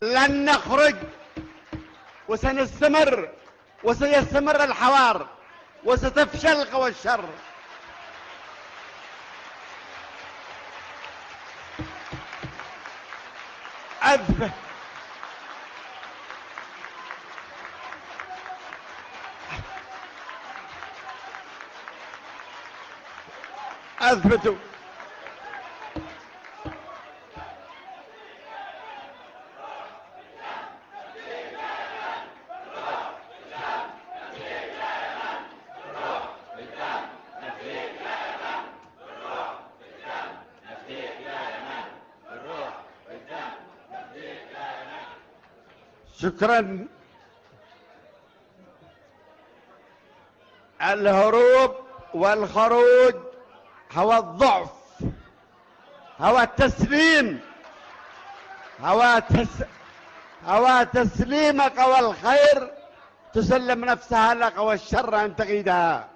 لن نخرج، وسنستمر، وسيستمر الحوار، وستفشل قوى الشر. أثبتوا شكرا. الهروب والخروج هو الضعف، هو التسليم، هو تسليم قوى الخير تسلم نفسها لقوى الشر أن تقيدها.